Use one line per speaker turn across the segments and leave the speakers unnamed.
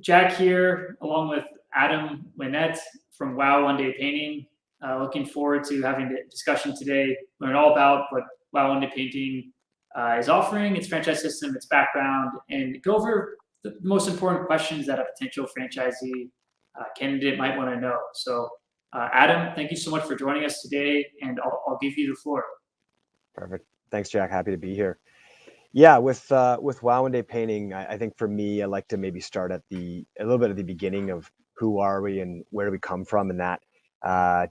Jack here, along with Adam Lynette from Wow One Day Painting. Looking forward to having the discussion today, learn all about what Wow One Day Painting is offering, its franchise system, its background, and go over the most important questions that a potential franchisee candidate might want to know. So, Adam, thank you so much for joining us today, and I'll give you the floor.
Perfect. Thanks, Jack. Happy to be here. Yeah, with Wow One Day Painting, I think for me, I like to maybe start at a little bit at the beginning of who are we and where do we come from, and that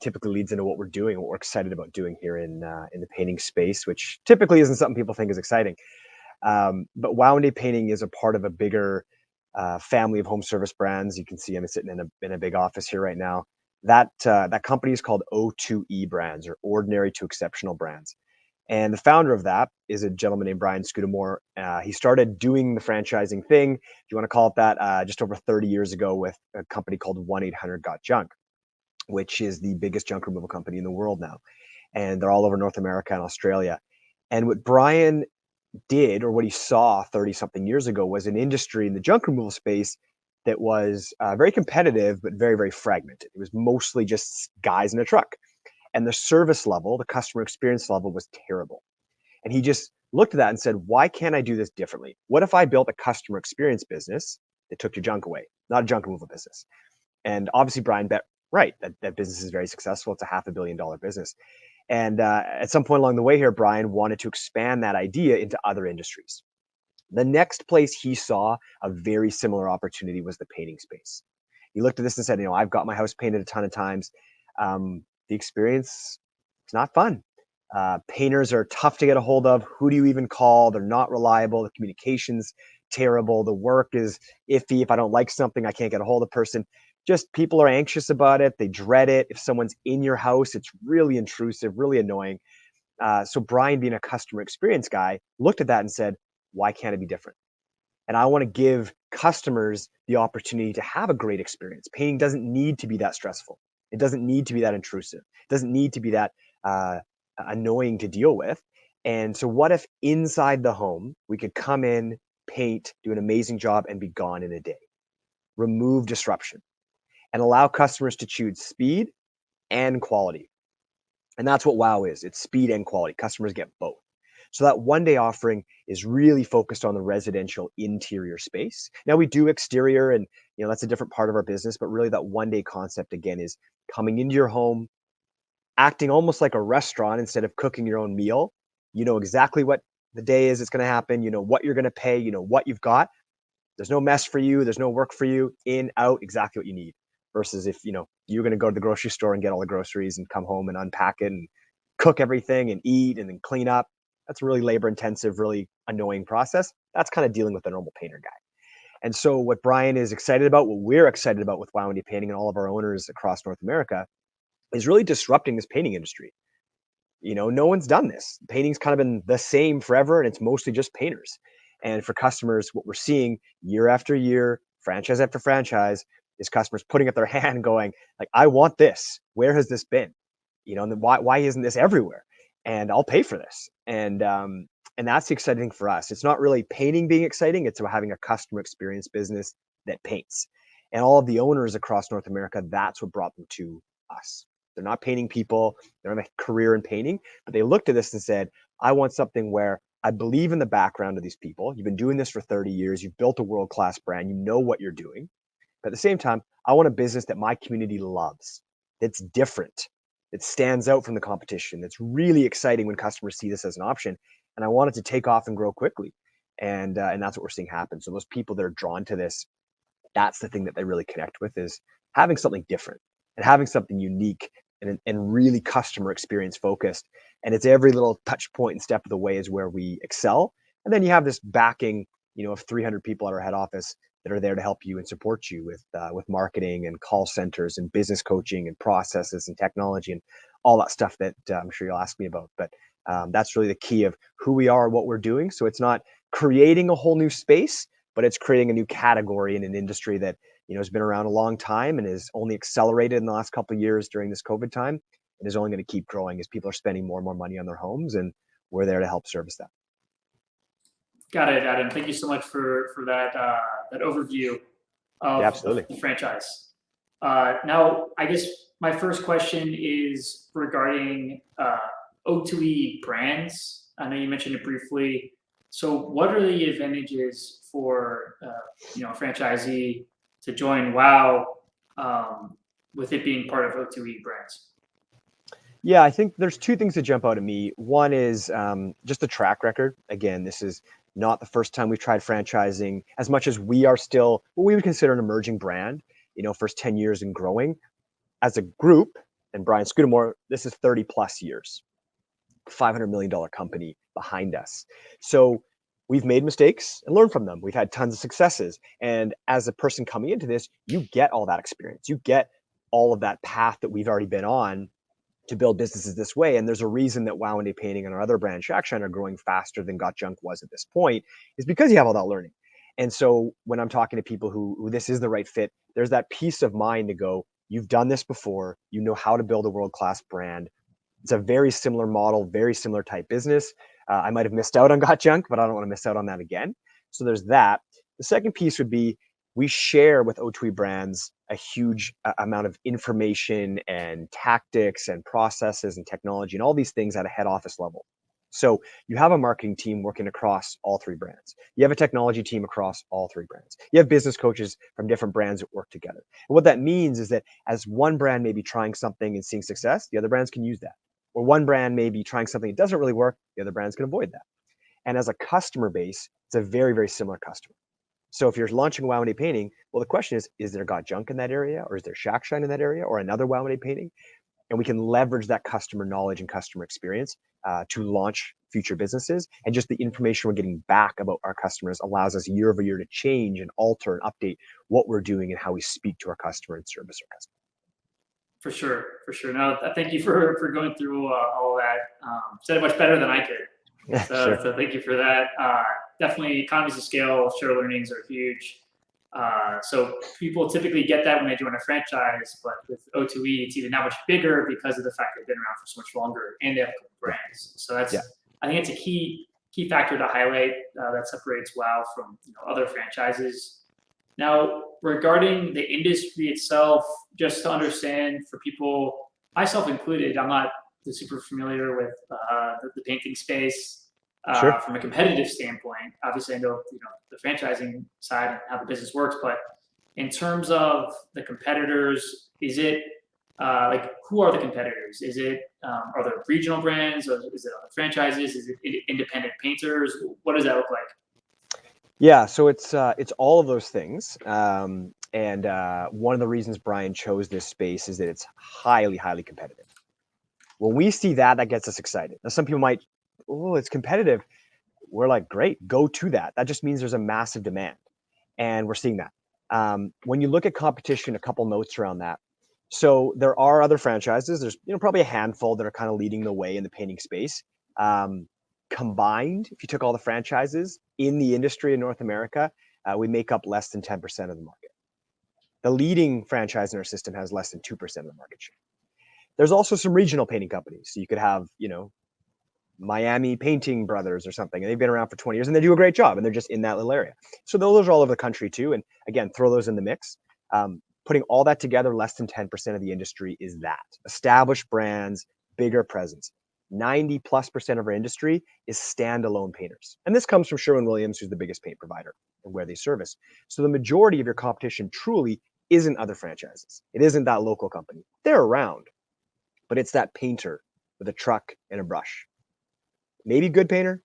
typically leads into what we're doing, what we're excited about doing here in the painting space, which typically isn't something people think is exciting. But Wow One Day Painting is a part of a bigger family of home service brands. You can see I'm sitting in a big office here right now. That company is called O2E Brands, or Ordinary to Exceptional Brands. And the founder of that is a gentleman named Brian Scudamore. He started doing the franchising thing, if you want to call it that, just over 30 years ago with a company called 1-800-GOT-JUNK, which is the biggest junk removal company in the world now. And they're all over North America and Australia. And what Brian did, or what he saw 30 something years ago, was an industry in the junk removal space that was very competitive, but very, very fragmented. It was mostly just guys in a truck. And the service level, the customer experience level, was terrible. And he just looked at that and said, why can't I do this differently? What if I built a customer experience business that took your junk away, not a junk removal business? And obviously, Brian bet right that business is very successful. It's a $500 million business. And at some point along the way here, Brian wanted to expand that idea into other industries. The next place he saw a very similar opportunity was the painting space. He looked at this and said, I've got my house painted a ton of times. The experience is not fun. Painters are tough to get a hold of. Who do you even call? They're not reliable. The communication's terrible. The work is iffy. If I don't like something, I can't get a hold of the person. Just people are anxious about it. They dread it. If someone's in your house, it's really intrusive, really annoying. So Brian, being a customer experience guy, looked at that and said, why can't it be different? And I want to give customers the opportunity to have a great experience. Painting doesn't need to be that stressful. It doesn't need to be that intrusive. It doesn't need to be that annoying to deal with. And so what if inside the home, we could come in, paint, do an amazing job, and be gone in a day? Remove disruption and allow customers to choose speed and quality. And that's what WOW is. It's speed and quality. Customers get both. So that one day offering is really focused on the residential interior space. Now we do exterior, and that's a different part of our business, but really that one day concept again is coming into your home, acting almost like a restaurant instead of cooking your own meal. You know exactly what the day is it's going to happen, what you're going to pay, what you've got. There's no mess for you, there's no work for you, in, out, exactly what you need. Versus if you're going to go to the grocery store and get all the groceries and come home and unpack it and cook everything and eat and then clean up. That's a really labor intensive, really annoying process. That's kind of dealing with a normal painter guy. And so what Brian is excited about, what we're excited about with Wow One Day Painting and all of our owners across North America, is really disrupting this painting industry. No one's done this. Painting's kind of been the same forever, and it's mostly just painters. And for customers, what we're seeing year after year, franchise after franchise, is customers putting up their hand going, like, I want this. Where has this been? And then why isn't this everywhere? And I'll pay for this. And that's the exciting thing for us. It's not really painting being exciting. It's about having a customer experience business that paints. And all of the owners across North America, that's what brought them to us. They're not painting people. They don't have a career in painting, but they looked at this and said, I want something where I believe in the background of these people. You've been doing this for 30 years. You've built a world-class brand. You know what you're doing. But at the same time, I want a business that my community loves, that's different, that stands out from the competition, that's really exciting when customers see this as an option. And I want it to take off and grow quickly. And that's what we're seeing happen. So those people that are drawn to this, that's the thing that they really connect with, is having something different and having something unique and really customer experience focused. And it's every little touch point and step of the way is where we excel. And then you have this backing, of 300 people at our head office that are there to help you and support you with marketing and call centers and business coaching and processes and technology and all that stuff that I'm sure you'll ask me about. But that's really the key of who we are, what we're doing. So it's not creating a whole new space, but it's creating a new category in an industry that has been around a long time and is only accelerated in the last couple of years during this COVID time, and is only going to keep growing as people are spending more and more money on their homes, and we're there to help service that.
Got it, Adam. Thank you so much for that overview.
Yeah,
of
absolutely.
the franchise. Now, I guess my first question is regarding O2E brands. I know you mentioned it briefly. So, what are the advantages for a franchisee to join WoW um, with it being part of O2E brands?
Yeah, I think there's two things that jump out at me. One is just the track record. Again, this is not the first time we've tried franchising. As much as we are still what we would consider an emerging brand, first 10 years and growing as a group. And Brian Scudamore, this is 30 plus years, $500 million company behind us. So we've made mistakes and learned from them. We've had tons of successes. And as a person coming into this, you get all that experience. You get all of that path that we've already been on to build businesses this way. And there's a reason that Wow and Day Painting and our other brand, Shackshine, are growing faster than Got Junk was at this point, is because you have all that learning. And so when I'm talking to people who this is the right fit, there's that peace of mind to go, you've done this before, you know how to build a world-class brand. It's a very similar model, very similar type business. I might have missed out on Got Junk, but I don't want to miss out on that again. So there's that. The second piece would be we share with O2E brands a huge amount of information and tactics and processes and technology and all these things at a head office level. So you have a marketing team working across all three brands. You have a technology team across all three brands. You have business coaches from different brands that work together. And what that means is that as one brand may be trying something and seeing success, the other brands can use that. Or one brand may be trying something that doesn't really work, the other brands can avoid that. And as a customer base, it's a very, very similar customer. So if you're launching Wow and Day Painting, well, the question is there Got Junk in that area, or is there Shackshine in that area, or another Wow and Day Painting? And we can leverage that customer knowledge and customer experience to launch future businesses. And just the information we're getting back about our customers allows us year over year to change and alter and update what we're doing and how we speak to our customer and service our customer.
For sure, for sure. No, thank you for going through all of that. Said it much better than I could. So,
Sure.
so thank you for that. Definitely, economies of scale, share learnings are huge. So people typically get that when they join a franchise, but with O2E, it's even that much bigger because of the fact they've been around for so much longer and they have brands. So
Yeah.
I think it's a key factor to highlight that separates WoW from other franchises. Now, regarding the industry itself, just to understand for people, myself included, I'm not super familiar with the painting space
Sure.
from a competitive standpoint. Obviously, I know the franchising side and how the business works, but in terms of the competitors, is it like who are the competitors? Is it are there regional brands, or is it other franchises? Is it independent painters? What does that look like?
Yeah, so it's all of those things. And one of the reasons Brian chose this space is that it's highly, highly competitive. When we see that, that gets us excited. Now, some people might, oh, it's competitive. We're like, great, go to that. That just means there's a massive demand, and we're seeing that. When you look at competition, a couple notes around that. So there are other franchises. There's probably a handful that are kind of leading the way in the painting space. Combined, if you took all the franchises in the industry in North America, we make up less than 10% of the market. The leading franchise in our system has less than 2% of the market share. There's also some regional painting companies. So you could have, Miami Painting Brothers or something, and they've been around for 20 years and they do a great job and they're just in that little area. So those are all over the country too. And again, throw those in the mix. Putting all that together, less than 10% of the industry is that. Established brands, bigger presence. 90+% of our industry is standalone painters. And this comes from Sherwin-Williams, who's the biggest paint provider and where they service. So the majority of your competition truly isn't other franchises. It isn't that local company. They're around, but it's that painter with a truck and a brush. Maybe good painter,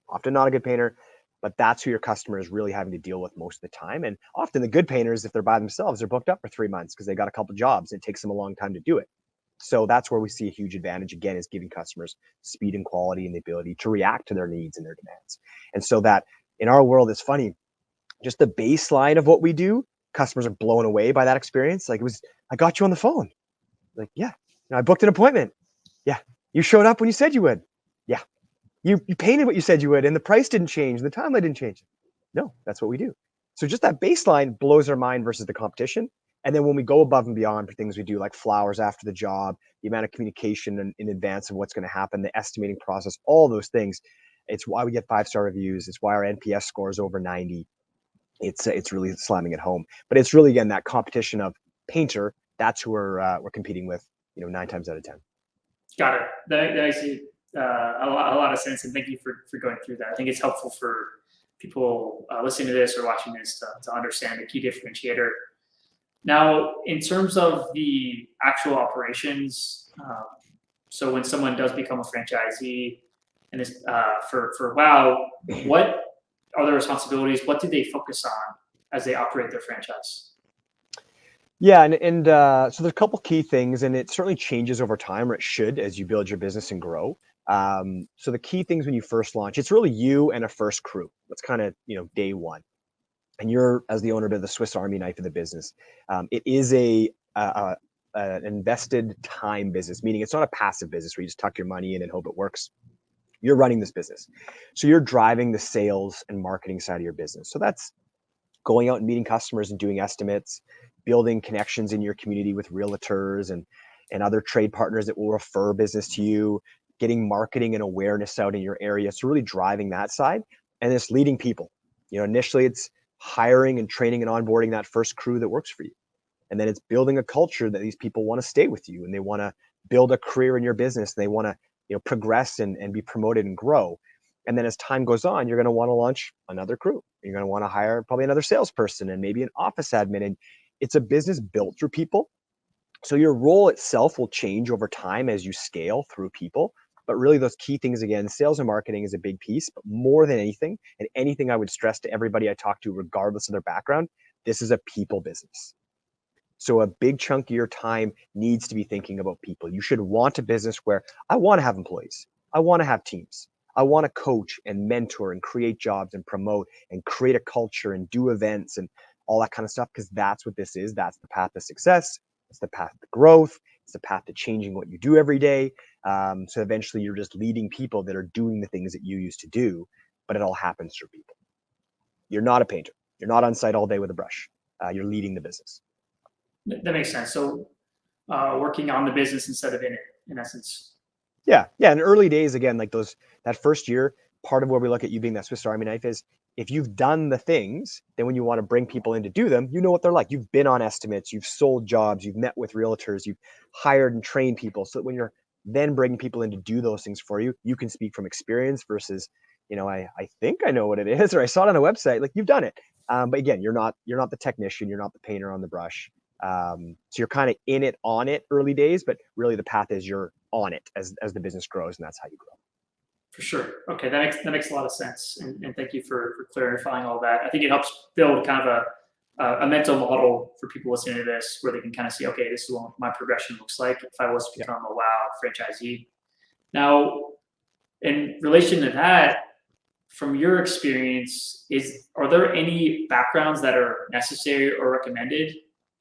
often not a good painter, but that's who your customer is really having to deal with most of the time. And often the good painters, if they're by themselves, they're booked up for 3 months because they got a couple jobs. It takes them a long time to do it. So that's where we see a huge advantage, again, is giving customers speed and quality and the ability to react to their needs and their demands. And so that in our world, it's funny, just the baseline of what we do, customers are blown away by that experience. Like I got you on the phone. Like, yeah, I booked an appointment. Yeah. You showed up when you said you would. Yeah. You painted what you said you would, and the price didn't change, and the timeline didn't change. No, that's what we do. So just that baseline blows our mind versus the competition. And then when we go above and beyond for things we do, like flowers after the job, the amount of communication in advance of what's going to happen, the estimating process, all those things, it's why we get 5-star reviews. It's why our NPS score is over 90. it's really slamming it home. But it's really, again, that competition of painter. That's who we're competing with, 9 times out of 10.
Got it. That I see a lot of sense, and thank you for going through that. I think it's helpful for people listening to this or watching this to understand the key differentiator. Now, in terms of the actual operations, so when someone does become a franchisee, and is for WoW, what are their responsibilities? What do they focus on as they operate their franchise?
Yeah, and so there's a couple key things, and it certainly changes over time, or it should, as you build your business and grow. So the key things when you first launch, it's really you and a first crew. That's kind of day one, and you're, as the owner, of the Swiss Army knife of the business. It is an invested time business, meaning it's not a passive business where you just tuck your money in and hope it works. You're running this business, so you're driving the sales and marketing side of your business. So that's going out and meeting customers and doing estimates, building connections in your community with realtors and other trade partners that will refer business to you, getting marketing and awareness out in your area. So really driving that side, and it's leading people. Initially it's hiring and training and onboarding that first crew that works for you. And then it's building a culture that these people want to stay with you and they want to build a career in your business and they want to, progress and be promoted and grow. And then as time goes on, you're going to want to launch another crew. You're going to want to hire probably another salesperson and maybe an office admin. And it's a business built through people. So your role itself will change over time as you scale through people. But really those key things, again, sales and marketing is a big piece, but more than anything, and anything I would stress to everybody I talk to, regardless of their background, this is a people business. So a big chunk of your time needs to be thinking about people. You should want a business where I want to have employees. I want to have teams. I want to coach and mentor and create jobs and promote and create a culture and do events and all that kind of stuff, because that's what this is. That's the path to success. It's the path to growth. It's the path to changing what you do every day. So eventually you're just leading people that are doing the things that you used to do, but it all happens through people. You're not a painter. You're not on site all day with a brush. You're leading the business.
That makes sense. So working on the business instead of in it, in essence.
Yeah. In early days, again, like that first year, part of where we look at you being that Swiss Army knife is if you've done the things, then when you want to bring people in to do them, you know what they're like. You've been on estimates, you've sold jobs, you've met with realtors, you've hired and trained people. So that when you're then bringing people in to do those things for you, you can speak from experience versus, I think I know what it is, or I saw it on a website. Like, you've done it. But again, you're not the technician, you're not the painter on the brush. So you're kind of in it, on it early days, but really the path is you're on it as the business grows, and that's how you grow.
For sure. Okay, that makes a lot of sense, and thank you for clarifying all that. I think it helps build kind of a mental model for people listening to this, where they can kind of see, okay, this is what my progression looks like if I was to become a WoW franchisee. Now, in relation to that, from your experience, are there any backgrounds that are necessary or recommended?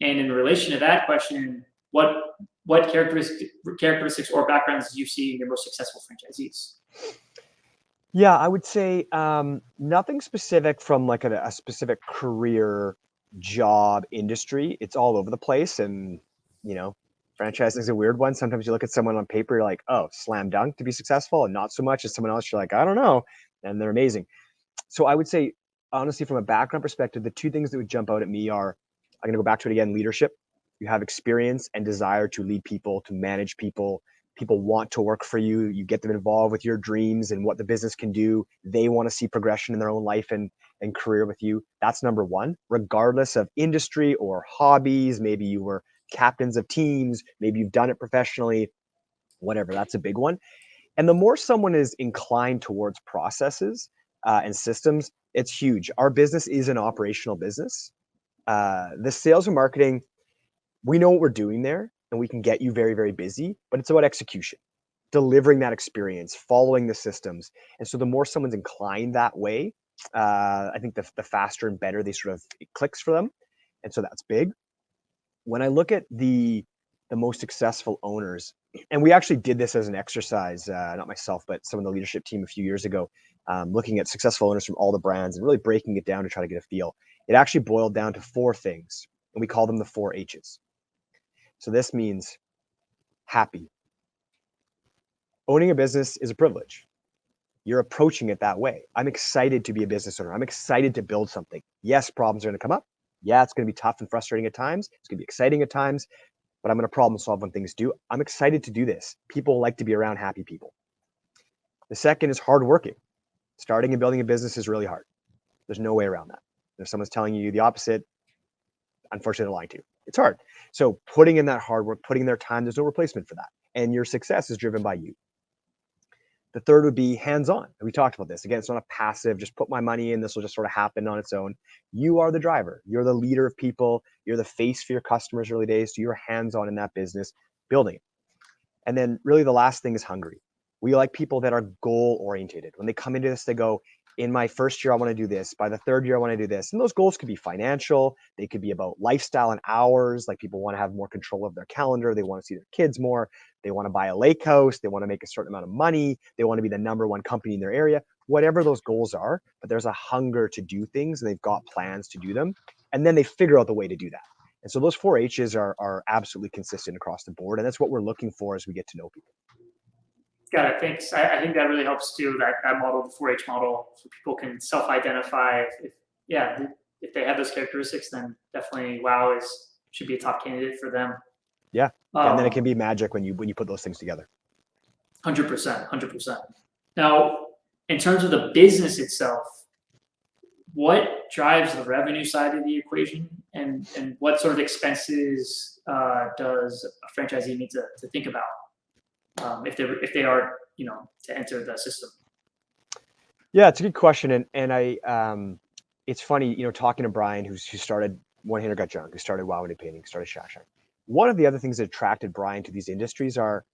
And in relation to that question, what characteristics or backgrounds do you see in your most successful franchisees?
Yeah, I would say nothing specific from like a specific career, job, industry. It's all over the place, and franchising is a weird one. Sometimes you look at someone on paper, you're like, oh, slam dunk to be successful, and not so much as someone else. You're like, I don't know, and they're amazing. So I would say, honestly, from a background perspective, the two things that would jump out at me are, I'm going to go back to it again, leadership. You have experience and desire to lead people, to manage people. People want to work for you. You get them involved with your dreams and what the business can do. They want to see progression in their own life and career with you. That's number one, regardless of industry or hobbies. Maybe you were captains of teams. Maybe you've done it professionally, whatever. That's a big one. And the more someone is inclined towards processes and systems, it's huge. Our business is an operational business. The sales and marketing, we know what we're doing there and we can get you very, very busy, but it's about execution, delivering that experience, following the systems. And so the more someone's inclined that way, I think the faster and better it clicks for them. And so that's big. When I look at the most successful owners, and we actually did this as an exercise, not myself, but some of the leadership team a few years ago, looking at successful owners from all the brands and really breaking it down to try to get a feel. It actually boiled down to 4 things, and we call them the 4 H's. So this means happy. Owning a business is a privilege. you're approaching it that way. I'm excited to be a business owner. I'm excited to build something. Yes, problems are going to come up. Yeah, it's going to be tough and frustrating at times. It's going to be exciting at times, but I'm going to problem solve when things do. I'm excited to do this. People like to be around happy people. The second is hardworking. Starting and building a business is really hard. There's no way around that. If someone's telling you the opposite, unfortunately, they're lying to you. It's hard. So putting in that hard work, putting in their time, there's no replacement for that. And your success is driven by you. The third would be hands-on. We talked about this. Again, it's not a passive, just put my money in, this will just sort of happen on its own. You are the driver. You're the leader of people. You're the face for your customers early days. So you're hands-on in that business, building it. And then really the last thing is hungry. We like people that are goal-orientated. When they come into this, they go, in my first year, I want to do this. By the third year, I want to do this. And those goals could be financial. They could be about lifestyle and hours. Like people want to have more control of their calendar. They want to see their kids more. They want to buy a lake house. They want to make a certain amount of money. They want to be the number one company in their area, whatever those goals are. But there's a hunger to do things and they've got plans to do them. And then they figure out the way to do that. And so those 4-H's are absolutely consistent across the board. And that's what we're looking for as we get to know people.
Got it. Thanks. I think that really helps too. That model, the 4-H model, so people can self-identify. If they have those characteristics, then definitely WOW should be a top candidate for them.
Yeah, and then it can be magic when you put those things together.
100%. Now, in terms of the business itself, what drives the revenue side of the equation, and what sort of expenses does a franchisee need to think about? If they are, to enter the system?
Yeah, it's a good question. And I, it's funny, talking to Brian, who started One Hander Got Junk, who started Wow Window Painting, started Shack. One of the other things that attracted Brian to these industries are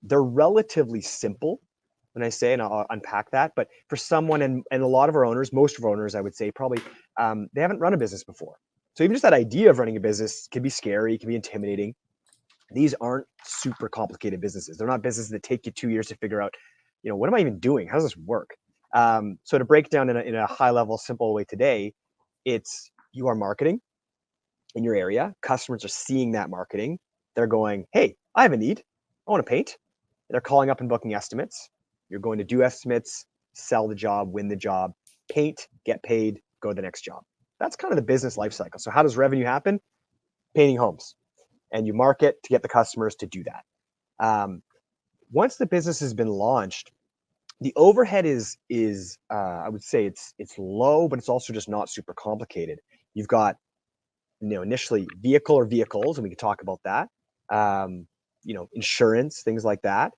they're relatively simple. When I say, and I'll unpack that, but for someone, and a lot of our owners, most of our owners, I would say probably, they haven't run a business before. So even just that idea of running a business can be scary, can be intimidating. These aren't super complicated businesses. They're not businesses that take you 2 years to figure out, what am I even doing? How does this work? So to break it down in a high level, simple way today, it's you are marketing in your area. Customers are seeing that marketing. They're going, hey, I have a need. I want to paint. They're calling up and booking estimates. You're going to do estimates, sell the job, win the job, paint, get paid, go to the next job. That's kind of the business life cycle. So how does revenue happen? Painting homes. And you market to get the customers to do that. Once the business has been launched, the overhead is I would say it's low, but it's also just not super complicated. You've got initially vehicle or vehicles, and we can talk about that. Insurance, things like that.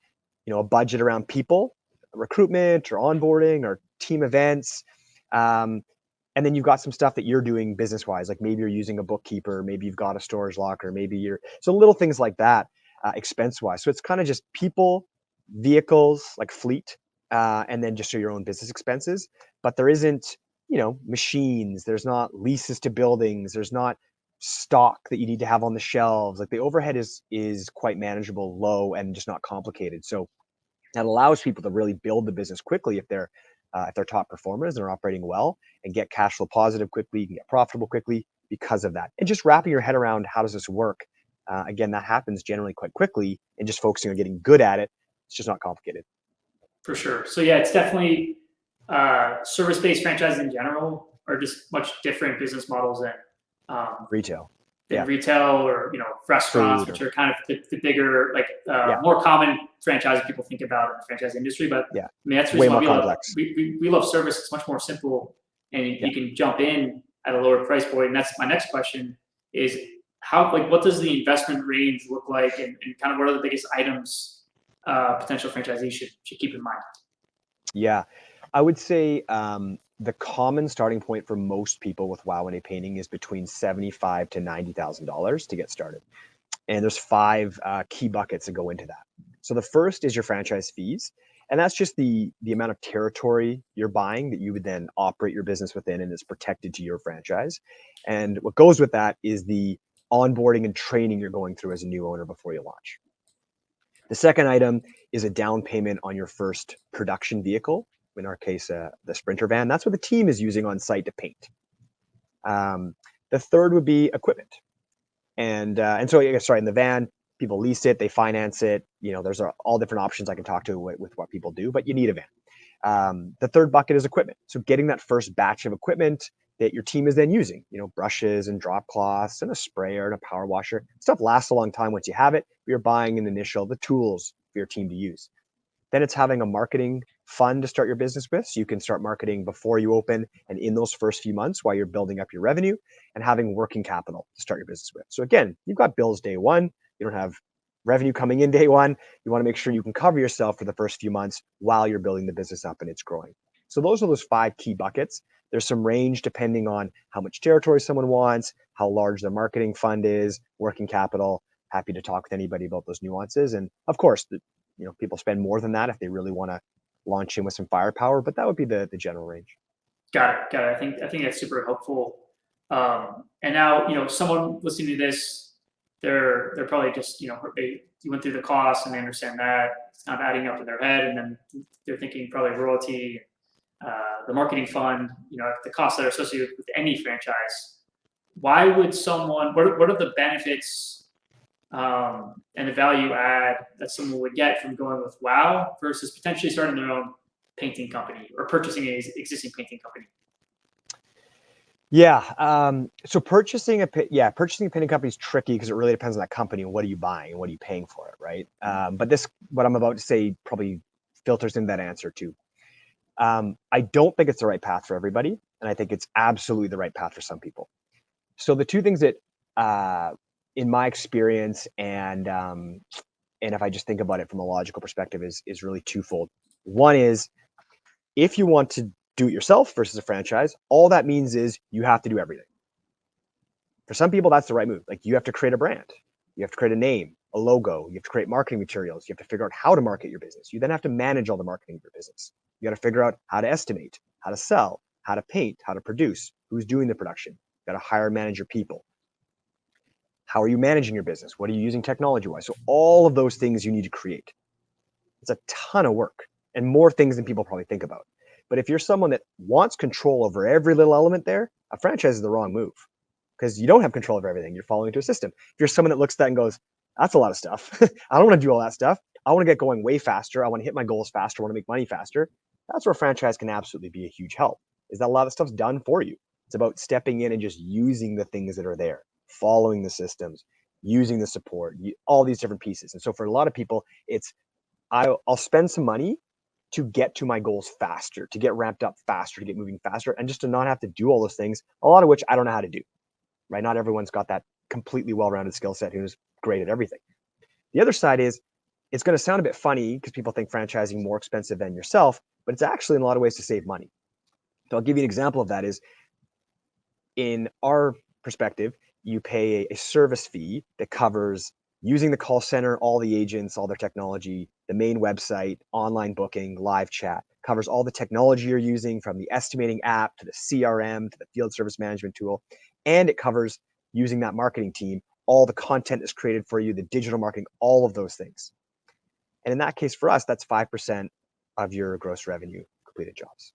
A budget around people, recruitment or onboarding or team events. And then you've got some stuff that you're doing business-wise, like maybe you're using a bookkeeper, maybe you've got a storage locker, so little things like that, expense-wise. So it's kind of just people, vehicles, like fleet, and then just your own business expenses. But there isn't, machines. There's not leases to buildings. There's not stock that you need to have on the shelves. Like the overhead is quite manageable, low, and just not complicated. So that allows people to really build the business quickly if they're top performers and are operating well, and get cash flow positive quickly, you can get profitable quickly because of that. And just wrapping your head around how does this work? Again, that happens generally quite quickly, and just focusing on getting good at it. It's just not complicated.
For sure. So yeah, it's definitely service-based franchises in general are just much different business models than
Retail.
Retail or restaurants, which are kind of the bigger, more common franchises people think about in the franchise industry. But I mean, that's the reason why we love service. It's much more simple, and you can jump in at a lower price point. And that's my next question: is what does the investment range look like, and kind of what are the biggest items potential franchisees should keep in mind?
Yeah, I would say the common starting point for most people with Wow Window Painting is between $75,000 to $90,000 to get started. And there's 5 key buckets that go into that. So the first is your franchise fees. And that's just the amount of territory you're buying that you would then operate your business within, and is protected to your franchise. And what goes with that is the onboarding and training you're going through as a new owner before you launch. The second item is a down payment on your first production vehicle. In our case, the Sprinter van. That's what the team is using on site to paint. The third would be equipment. And so, in the van, people lease it, they finance it. There's all different options I can talk to with what people do, but you need a van. The third bucket is equipment. So getting that first batch of equipment that your team is then using, brushes and drop cloths and a sprayer and a power washer. Stuff lasts a long time once you have it. You're buying the tools for your team to use. Then it's having a marketing fund to start your business with. So you can start marketing before you open and in those first few months while you're building up your revenue, and having working capital to start your business with. So again, you've got bills day one. You don't have revenue coming in day one. You want to make sure you can cover yourself for the first few months while you're building the business up and it's growing. So those are those 5 key buckets. There's some range depending on how much territory someone wants, how large their marketing fund is, working capital. Happy to talk with anybody about those nuances. And of course, people spend more than that if they really want to launch in with some firepower, but that would be the general range.
Got it. I think that's super helpful. And now, someone listening to this, they're probably just, you went through the costs and they understand that it's not adding up in their head. And then they're thinking probably royalty, the marketing fund, the costs that are associated with any franchise. Why would someone, what are the benefits and the value add that someone would get from going with WOW versus potentially starting their own painting company or purchasing an existing painting company?
Yeah. So purchasing a painting company is tricky because it really depends on that company and what are you buying and what are you paying for it, right? But what I'm about to say probably filters into that answer too. I don't think it's the right path for everybody, and I think it's absolutely the right path for some people. So the two things that, in my experience, and if I just think about it from a logical perspective, is really twofold. One is, if you want to do it yourself versus a franchise, all that means is you have to do everything. For some people, that's the right move. Like, you have to create a brand, you have to create a name, a logo, you have to create marketing materials, you have to figure out how to market your business. You then have to manage all the marketing of your business. You got to figure out how to estimate, how to sell, how to paint, how to produce, who's doing the production. You got to hire and manage your people. How are you managing your business? What are you using technology-wise? So all of those things you need to create. It's a ton of work and more things than people probably think about. But if you're someone that wants control over every little element there, a franchise is the wrong move, because you don't have control over everything. You're following into a system. If you're someone that looks at that and goes, that's a lot of stuff. I don't want to do all that stuff. I want to get going way faster. I want to hit my goals faster. I want to make money faster. That's where a franchise can absolutely be a huge help, is that a lot of stuff's done for you. It's about stepping in and just using the things that are there, following the systems, using the support, all these different pieces. And so for a lot of people, it's, I'll spend some money to get to my goals faster, to get ramped up faster, to get moving faster, and just to not have to do all those things, a lot of which I don't know how to do, right? Not everyone's got that completely well-rounded skill set who's great at everything. The other side is, it's going to sound a bit funny because people think franchising more expensive than yourself, but it's actually in a lot of ways to save money. So I'll give you an example of that. Is, in our perspective, you pay a service fee that covers using the call center, all the agents, all their technology, the main website, online booking, live chat, covers all the technology you're using, from the estimating app to the CRM to the field service management tool. And it covers using that marketing team, all the content is created for you, the digital marketing, all of those things. And in that case, for us, that's 5% of your gross revenue completed jobs.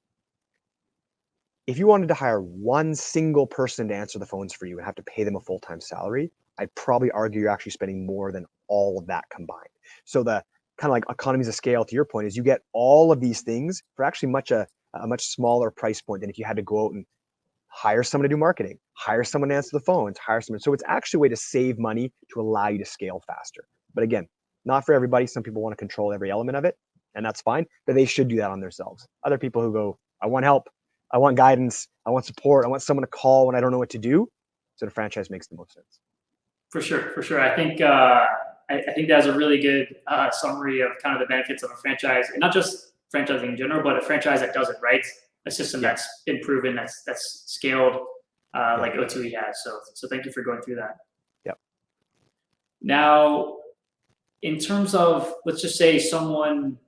If you wanted to hire one single person to answer the phones for you and have to pay them a full-time salary, I'd probably argue you're actually spending more than all of that combined. So the kind of like economies of scale, to your point, is you get all of these things for actually a much smaller price point than if you had to go out and hire someone to do marketing, hire someone to answer the phones, hire someone. So it's actually a way to save money to allow you to scale faster. But again, not for everybody. Some people want to control every element of it, and that's fine, but they should do that on themselves. Other people who go, I want help, I want guidance, I want support, I want someone to call when I don't know what to do. So the franchise makes the most sense.
For sure. I think that's a really good summary of kind of the benefits of a franchise, and not just franchising in general, but a franchise that does it right, a system that's been proven, that's scaled, like O2E has. So thank you for going through that.
Yep.
Now, in terms of, let's just say someone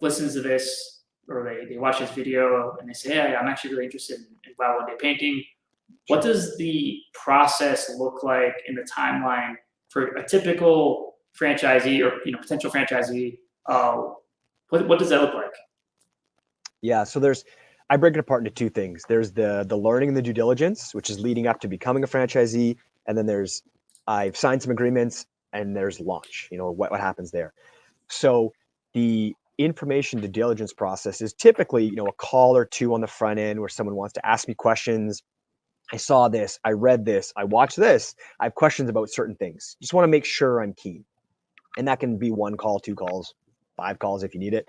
listens to this, or they watch this video and they say, hey, I'm actually really interested in WOW One Day Painting. What does the process look like in the timeline for a typical franchisee or potential franchisee? What does that look like?
Yeah, so I break it apart into two things. There's the learning and the due diligence, which is leading up to becoming a franchisee, and then I've signed some agreements, and there's launch. What happens there. So information due diligence process is typically, a call or two on the front end where someone wants to ask me questions. I saw this, I read this, I watched this, I have questions about certain things. Just want to make sure I'm keen. And that can be 1 call, 2 calls, 5 calls if you need it.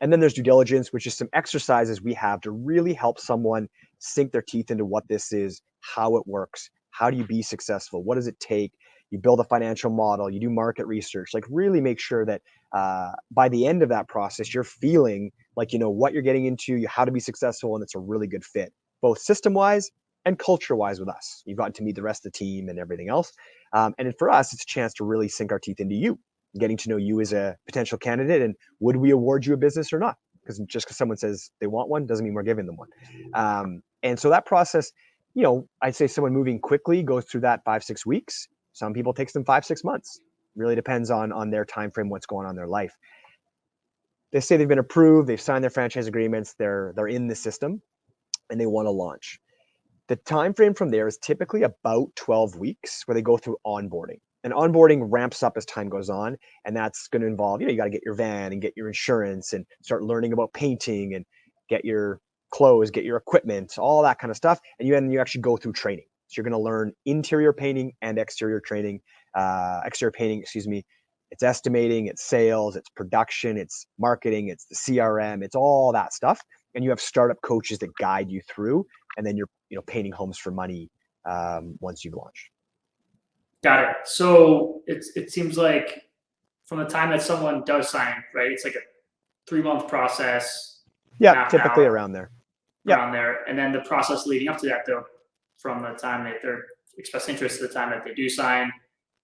And then there's due diligence, which is some exercises we have to really help someone sink their teeth into what this is, how it works, how do you be successful, what does it take? You build a financial model, you do market research, like really make sure that by the end of that process, you're feeling like you know what you're getting into, how to be successful, and it's a really good fit, both system-wise and culture-wise with us. You've gotten to meet the rest of the team and everything else. And for us, it's a chance to really sink our teeth into you, getting to know you as a potential candidate, and would we award you a business or not? Because just because someone says they want one doesn't mean we're giving them one. And so that process, I'd say someone moving quickly goes through that 5-6 weeks. Some people takes them 5-6 months. Really depends on their time frame, what's going on in their life. They say they've been approved, they've signed their franchise agreements, they're in the system, and they want to launch. The time frame from there is typically about 12 weeks where they go through onboarding. And onboarding ramps up as time goes on, and that's going to involve, you got to get your van and get your insurance and start learning about painting and get your clothes, get your equipment, all that kind of stuff. And you actually go through training. So you're going to learn interior painting and exterior painting, It's estimating, it's sales, it's production, it's marketing, it's the CRM, it's all that stuff. And you have startup coaches that guide you through, and then you're painting homes for money once you've launched.
Got it. So it seems like from the time that someone does sign, right, it's like a 3-month process.
Yeah, typically around there.
Around there. And then the process leading up to that, though, from the time that they're express interest to the time that they do sign,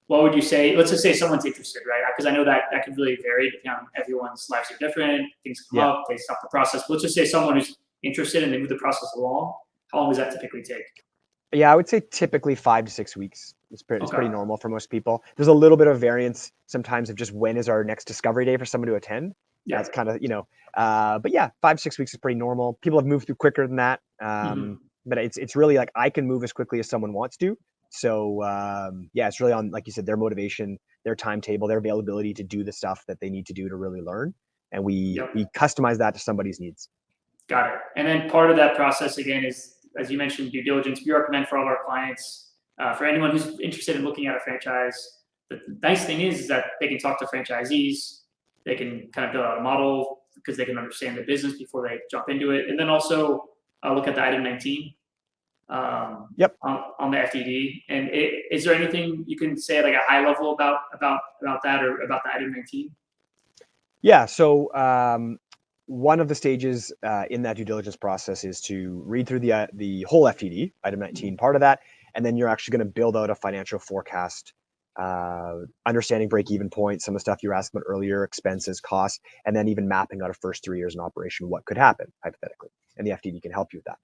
what would you say? Let's just say someone's interested, right? Because I know that could really vary depending on everyone's lives are different. Things come up, they stop the process. But let's just say someone who's interested and they move the process along. How long does that typically take?
Yeah, I would say typically 5 to 6 weeks. It's pretty normal for most people. There's a little bit of variance sometimes of just when is our next discovery day for someone to attend. Yeah. That's kind of, but yeah, 5-6 weeks is pretty normal. People have moved through quicker than that. But it's really like I can move as quickly as someone wants to. So it's really on, like you said, their motivation, their timetable, their availability to do the stuff that they need to do to really learn. And we customize that to somebody's needs.
Got it. And then part of that process, again, is, as you mentioned, due diligence. We recommend for all of our clients, for anyone who's interested in looking at a franchise, the nice thing is that they can talk to franchisees. They can kind of build out a model because they can understand the business before they jump into it. And then also look at the item 19 on the FDD. And is there anything you can say at like a high level about that or about the item 19?
Yeah. So one of the stages in that due diligence process is to read through the whole FDD, item 19 part of that, and then you're actually going to build out a financial forecast, understanding break-even points, some of the stuff you were asking about earlier, expenses, costs, and then even mapping out a first 3 years in operation, what could happen hypothetically, and the FDD can help you with that.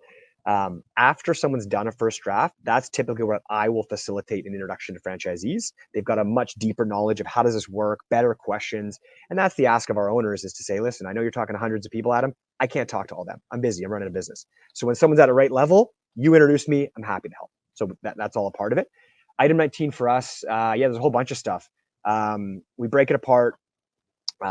After someone's done a first draft, that's typically what I will facilitate an introduction to franchisees. They've got a much deeper knowledge of how does this work, better questions. And that's the ask of our owners, is to say, listen, I know you're talking to hundreds of people, Adam. I can't talk to all of them. I'm busy. I'm running a business. So when someone's at a right level, you introduce me, I'm happy to help. So that's all a part of it. Item 19 for us, there's a whole bunch of stuff. We break it apart.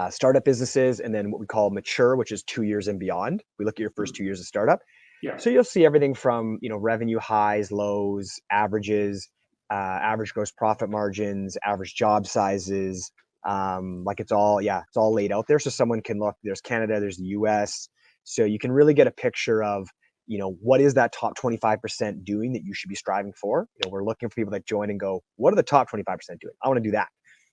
Startup businesses, and then what we call mature, which is 2 years and beyond. We look at your first 2 years of startup. Yeah. So you'll see everything from revenue highs, lows, averages, average gross profit margins, average job sizes. It's all laid out there, so someone can look. There's Canada, there's the US, so you can really get a picture of what is that top 25% doing that you should be striving for. We're looking for people that join and go, what are the top 25% doing? I want to do that.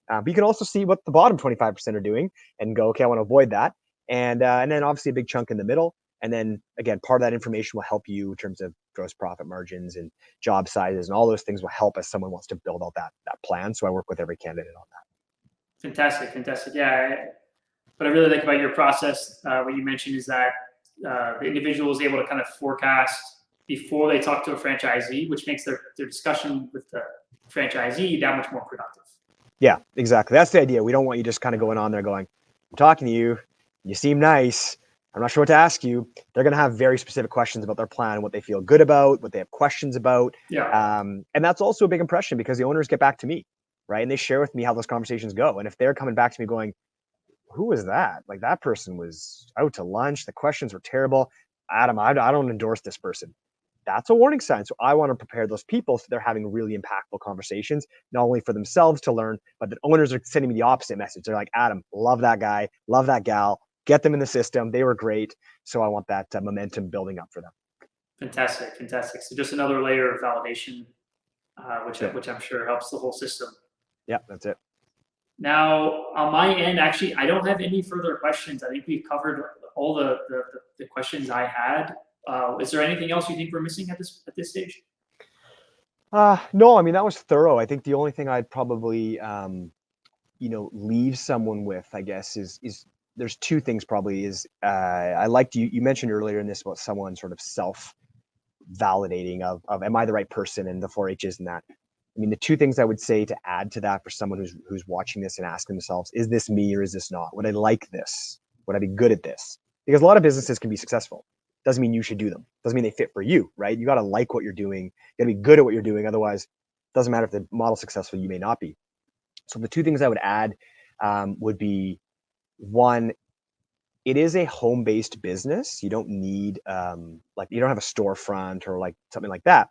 But you can also see what the bottom 25% are doing and go, okay, I want to avoid that. And then obviously a big chunk in the middle. And then again, part of that information will help you in terms of gross profit margins and job sizes, and all those things will help as someone wants to build out that plan. So I work with every candidate on that.
Fantastic. Yeah. What I really like about your process, what you mentioned, is that the individual is able to kind of forecast before they talk to a franchisee, which makes their discussion with the franchisee that much more productive.
Yeah, exactly. That's the idea. We don't want you just kind of going on there going, I'm talking to you, you seem nice, I'm not sure what to ask you. They're going to have very specific questions about their plan, what they feel good about, what they have questions about. Yeah. And that's also a big impression because the owners get back to me, right? And they share with me how those conversations go. And if they're coming back to me going, who was that? Like that person was out to lunch. The questions were terrible. Adam, I don't endorse this person. That's a warning sign. So I want to prepare those people so they're having really impactful conversations, not only for themselves to learn, but that owners are sending me the opposite message. They're like, Adam, love that guy, love that gal, get them in the system. They were great. So I want that momentum building up for them.
Fantastic, fantastic. So just another layer of validation,
That's it.
which I'm sure helps the whole system.
Yeah, that's it.
Now, on my end, actually, I don't have any further questions. I think we've covered all the questions I had. Is there anything else you think we're missing at this stage?
No, I mean, that was thorough. I think the only thing I'd probably, leave someone with, I guess, is there's two things probably is, I liked you mentioned earlier in this about someone sort of self-validating of am I the right person and the 4-H's and that. I mean, the two things I would say to add to that for someone who's watching this and asking themselves, is this me or is this not? Would I like this? Would I be good at this? Because a lot of businesses can be successful. Doesn't mean you should do them. Doesn't mean they fit for you, right? You got to like what you're doing. You got to be good at what you're doing. Otherwise, it doesn't matter if the model's successful, you may not be. So the two things I would add would be, one, it is a home-based business. You don't need you don't have a storefront or like something like that.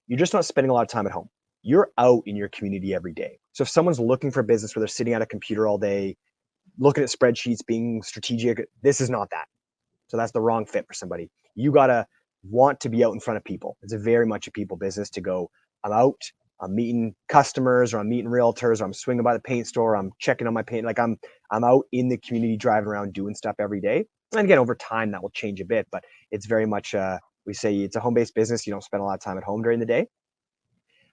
You're just not spending a lot of time at home. You're out in your community every day. So if someone's looking for a business where they're sitting at a computer all day, looking at spreadsheets, being strategic, this is not that. So that's the wrong fit for somebody. You gotta want to be out in front of people. It's a very much a people business to go, I'm out, I'm meeting customers, or I'm meeting realtors, or I'm swinging by the paint store, I'm checking on my paint. Like I'm out in the community, driving around, doing stuff every day. And again, over time that will change a bit, but it's very much we say it's a home-based business. You don't spend a lot of time at home during the day.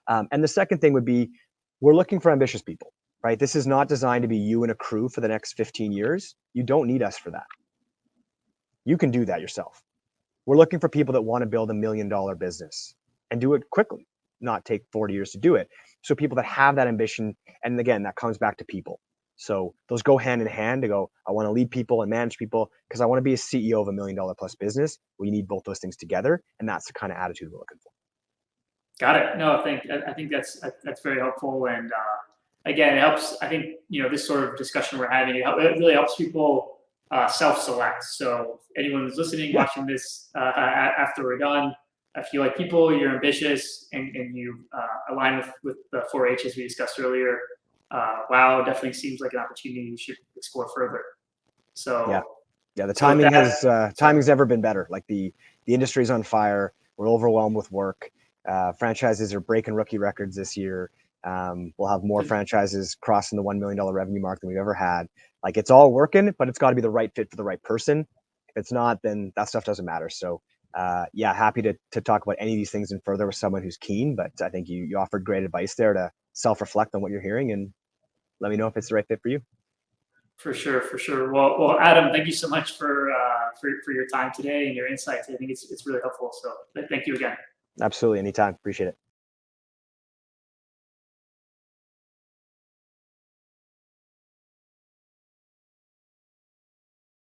And the second thing would be, we're looking for ambitious people, right? This is not designed to be you and a crew for the next 15 years. You don't need us for that. You can do that yourself. We're looking for people that want to build $1 million business and do it quickly, not take 40 years to do it. So people that have that ambition, and again, that comes back to people. So those go hand in hand to go, I want to lead people and manage people because I want to be a CEO of $1 million plus business. We need both those things together. And that's the kind of attitude we're looking for.
Got it. No, I think that's very helpful, and again, it helps. I think this sort of discussion we're having, it really helps people self-select. So anyone who's listening, watching this after we're done, if you like people, you're ambitious, and you align with the 4-H's we discussed earlier, WOW definitely seems like an opportunity you should explore further. So
yeah, the timing timing's never been better. Like the industry's on fire. We're overwhelmed with work. Franchises are breaking rookie records this year. We'll have more franchises crossing the $1 million revenue mark than we've ever had. Like it's all working, but it's got to be the right fit for the right person. If it's not, then that stuff doesn't matter. So happy to talk about any of these things and further with someone who's keen, but I think you offered great advice there to self-reflect on what you're hearing and let me know if it's the right fit for you.
For sure, for sure. Well, Adam, thank you so much for your time today and your insights. I think it's really helpful. So thank you again.
Absolutely. Anytime. Appreciate it.